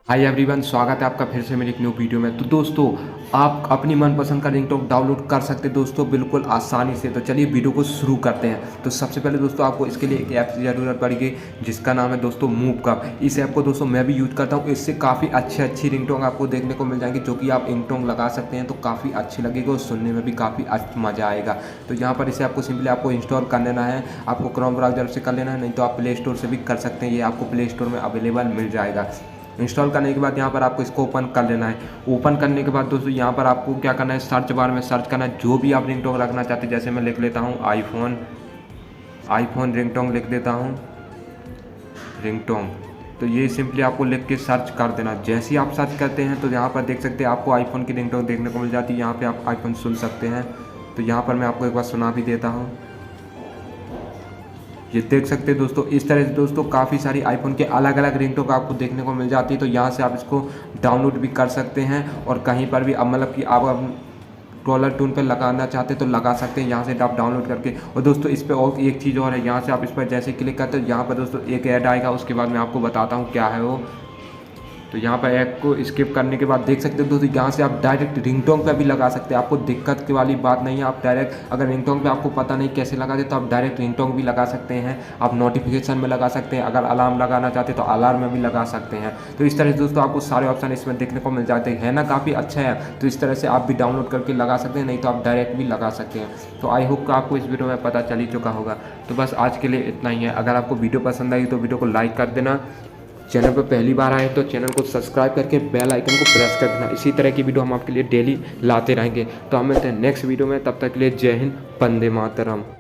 Hi everyone, स्वागत है आपका फिर से मेरी एक न्यू वीडियो में। तो दोस्तों, आप अपनी मनपसंद का रिंगटोन डाउनलोड कर सकते हैं दोस्तों बिल्कुल आसानी से। तो चलिए वीडियो को शुरू करते हैं। तो सबसे पहले दोस्तों आपको इसके लिए एक ऐप की ज़रूरत पड़ेगी जिसका नाम है दोस्तों मूवकप। इस ऐप को दोस्तों मैं भी यूज़ करता हूँ। इससे काफ़ी अच्छी रिंगटोन आपको देखने को मिल जाएंगी जो कि आप रिंगटोन लगा सकते हैं तो काफ़ी अच्छी लगेगी और सुनने में भी काफ़ी मज़ा आएगा। तो यहाँ पर इसे आपको सिंपली आपको इंस्टॉल कर लेना है। आपको क्रोम ब्राउज़र से कर लेना है, नहीं तो आप प्ले स्टोर से भी कर सकते हैं। ये आपको प्ले स्टोर में अवेलेबल मिल जाएगा। इंस्टॉल करने के बाद यहाँ पर आपको इसको ओपन कर लेना है। ओपन करने के बाद दोस्तों यहाँ पर आपको क्या करना है, सर्च बार में सर्च करना है जो भी आप रिंगटोन रखना चाहते हैं। जैसे मैं लिख लेता हूँ आईफोन रिंगटोन लिख देता हूँ रिंगटोन। तो ये सिंपली आपको लिख के सर्च कर देना। जैसे ही आप सर्च करते हैं तो यहाँ पर देख सकते हैं आपको आईफोन की रिंगटोन देखने को मिल जाती है। यहाँ पर आप आईफोन सुन सकते हैं। तो यहाँ पर मैं आपको एक बार सुना भी देता हूँ। ये देख सकते हैं दोस्तों, इस तरह से दोस्तों काफ़ी सारी आईफोन के अलग अलग रिंगटोन आपको देखने को मिल जाती है। तो यहाँ से आप इसको डाउनलोड भी कर सकते हैं और कहीं पर भी अब मतलब कि आप कॉलर ट्यून पर लगाना चाहते हैं तो लगा सकते हैं यहाँ से आप डाउनलोड करके। और दोस्तों इस पर और एक चीज़ और है, यहाँ से आप इस पर जैसे क्लिक करते हो यहाँ पर दोस्तों एक ऐड आएगा, उसके बाद मैं आपको बताता हूँ क्या है वो। तो यहाँ पर ऐप को स्किप करने के बाद देख सकते हो दोस्तों यहाँ से आप डायरेक्ट रिंगटोन पे भी लगा सकते हैं। आपको दिक्कत की वाली बात नहीं है। आप डायरेक्ट अगर रिंगटोन पे आपको पता नहीं कैसे लगाते तो आप डायरेक्ट रिंगटोन भी लगा सकते हैं। आप नोटिफिकेशन में लगा सकते हैं। अगर अलार्म लगाना चाहते हैं तो अलार्म में भी लगा सकते हैं। तो इस तरह से दोस्तों आपको सारे ऑप्शन इसमें देखने को मिल जाते हैं ना, काफ़ी अच्छा है। तो इस तरह से आप भी डाउनलोड करके लगा सकते हैं, नहीं तो आप डायरेक्ट भी लगा सकते हैं। तो आई होप कि आपको इस वीडियो में पता चल ही चुका होगा। तो बस आज के लिए इतना ही है। अगर आपको वीडियो पसंद आई तो वीडियो को लाइक कर देना। चैनल पर पहली बार आए तो चैनल को सब्सक्राइब करके बेल आइकन को प्रेस कर देना। इसी तरह की वीडियो हम आपके लिए डेली लाते रहेंगे। तो हम मिलते हैं नेक्स्ट वीडियो में, तब तक के लिए जय हिंद, वंदे मातरम।